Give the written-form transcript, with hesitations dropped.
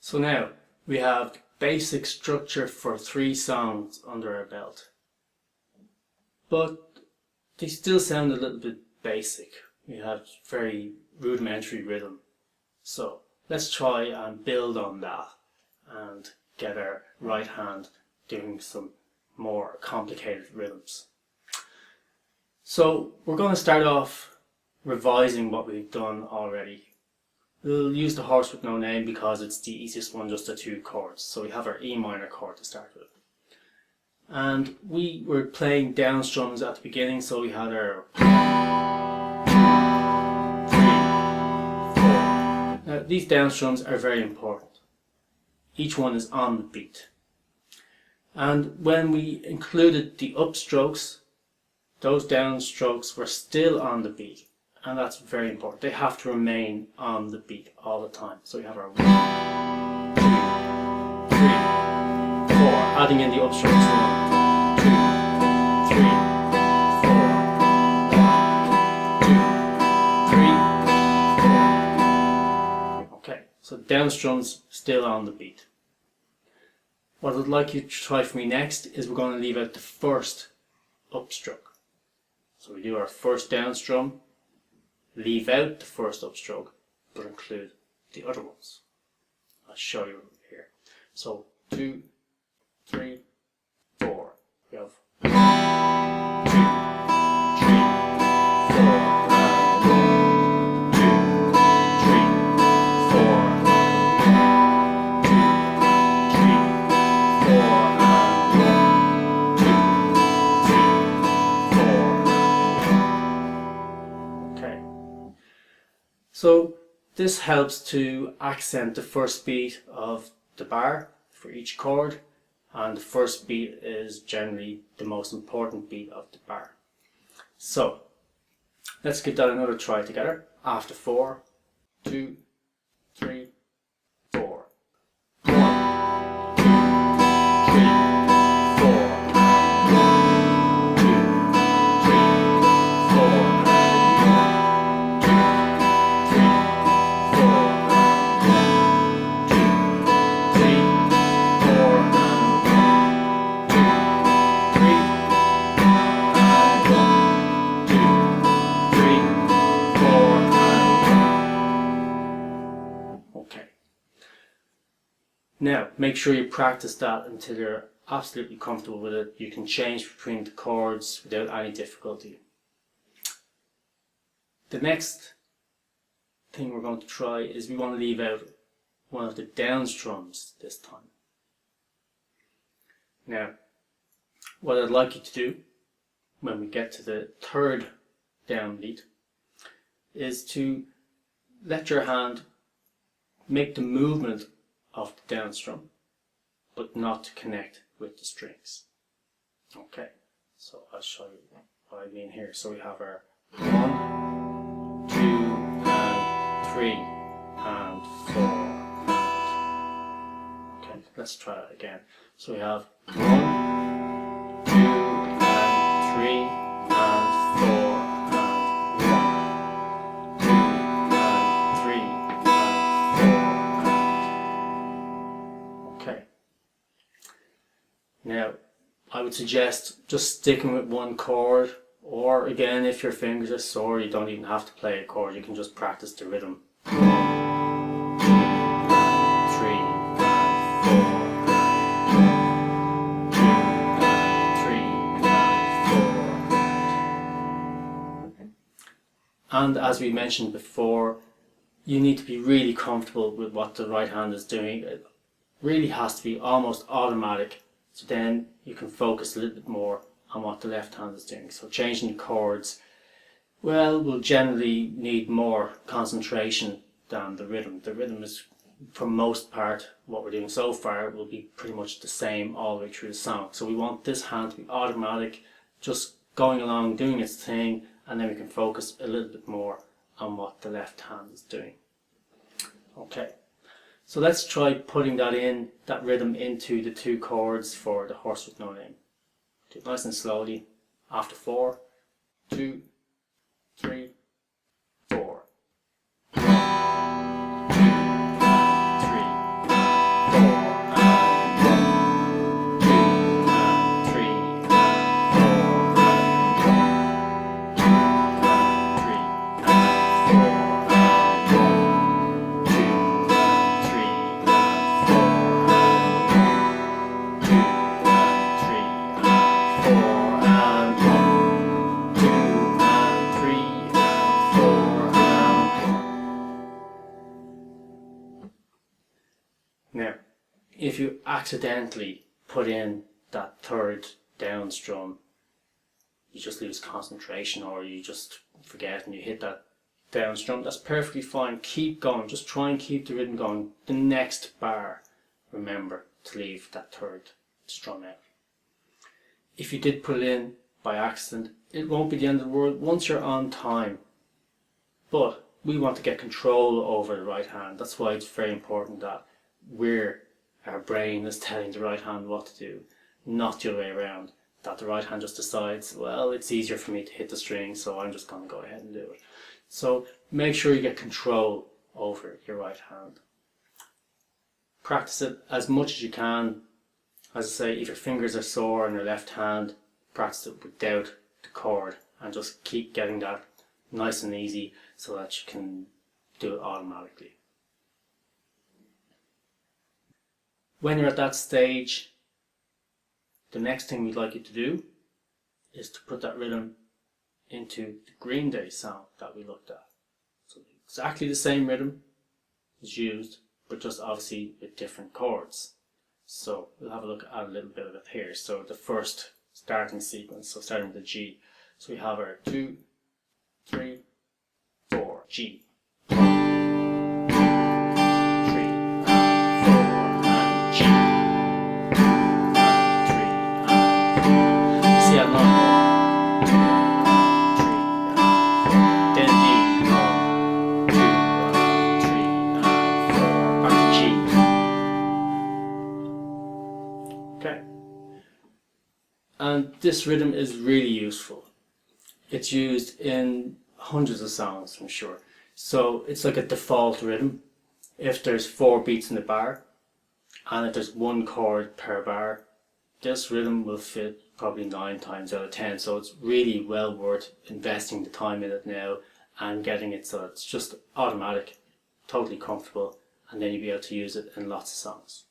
So now we have the basic structure for 3 songs under our belt, but they still sound a little bit basic. We have very rudimentary rhythm, so let's try and build on that and get our right hand doing some more complicated rhythms. So we're going to start off revising what we've done already. We'll use the Horse with No Name because it's the easiest one, just the 2 chords. So we have our E minor chord to start with. And we were playing down strums at the beginning, so we had our 2, 3, 4. Now these down strums are very important. Each one is on the beat. And when we included the upstrokes, those down strokes were still on the beat. And that's very important. They have to remain on the beat all the time. So we have our 1, 2, 3, 4, adding in the upstrokes. 1, 2, 3, 4, 1, 2, 3, 4. Okay, so down strums still on the beat. What I'd like you to try for me next is we're going to leave out the first upstroke. So we do our first down strum, leave out the first upstroke, but include the other ones. I'll show you here. So 2, 3, 4. We have 1, 2, 3, 4, 1, 2, 3, 4, 1, 2, 3, 4, 1, 2, 3, 4. Okay. So this helps to accent the first beat of the bar for each chord, and the first beat is generally the most important beat of the bar. So let's give that another try together. After 4, 2, 3, 4. 1, 2, 3, 4. 1, 2, 3, 4. 1, 2, 3, 4. Okay. Now, make sure you practice that until you're absolutely comfortable with it. You can change between the chords without any difficulty. The next thing we're going to try is we want to leave out one of the down strums this time. Now, what I'd like you to do when we get to the third down beat is to let your hand make the movement of the down strum, but not to connect with the strings. Okay, so I'll show you what I mean here. So we have our 1, 2, and 3, and 4. And okay, let's try that again. So we have 1, 2, and 3, and 4, and 1, 2, and 3, and 4, and okay. Now, I would suggest just sticking with one chord, or again, if your fingers are sore, you don't even have to play a chord, you can just practice the rhythm. 1, 2, and 3, and 4. And as we mentioned before, you need to be really comfortable with what the right hand is doing. It really has to be almost automatic, so then you can focus a little bit more on what the left hand is doing. So changing the chords, well, will generally need more concentration than the rhythm. The rhythm is, for most part, what we're doing so far will be pretty much the same all the way through the song. So we want this hand to be automatic, just going along, doing its thing, and then we can focus a little bit more on what the left hand is doing. Okay, so let's try putting that rhythm into the 2 chords for the Horse with No Name. Do it nice and slowly. After 4, 2, 3, 4. 1, 2, 3, Now, if you accidentally put in that third down strum, you just lose concentration or you just forget and you hit that down strum, that's perfectly fine. Keep going, just try and keep the rhythm going. The next bar, remember to leave that third strum out. If you did put it in by accident, it won't be the end of the world once you're on time. But we want to get control over the right hand. That's why it's very important that our brain is telling the right hand what to do, not the other way around. That the right hand just decides, well, it's easier for me to hit the string, so I'm just going to go ahead and do it. So make sure you get control over your right hand. Practice it as much as you can. As I say, if your fingers are sore on your left hand, practice it without the chord and just keep getting that nice and easy so that you can do it automatically. When you're at that stage, the next thing we'd like you to do is to put that rhythm into the Green Day song that we looked at. So exactly the same rhythm is used, but just obviously with different chords. So we'll have a look at a little bit of it here. So the first starting sequence, so starting with the G. So we have our 2, 3, 4, G. 1, 2, 3, and 4, and G. 1, 3, and 4. See that line? 1, 2, 3, and 4. Then D. 1, 2, 3, and 4. Back to G. Okay. And this rhythm is really useful. It's used in hundreds of songs, I'm sure. So it's like a default rhythm. If there's 4 beats in the bar, and if there's 1 chord per bar, this rhythm will fit probably 9 times out of 10. So it's really well worth investing the time in it now and getting it so it's just automatic, totally comfortable, and then you'll be able to use it in lots of songs.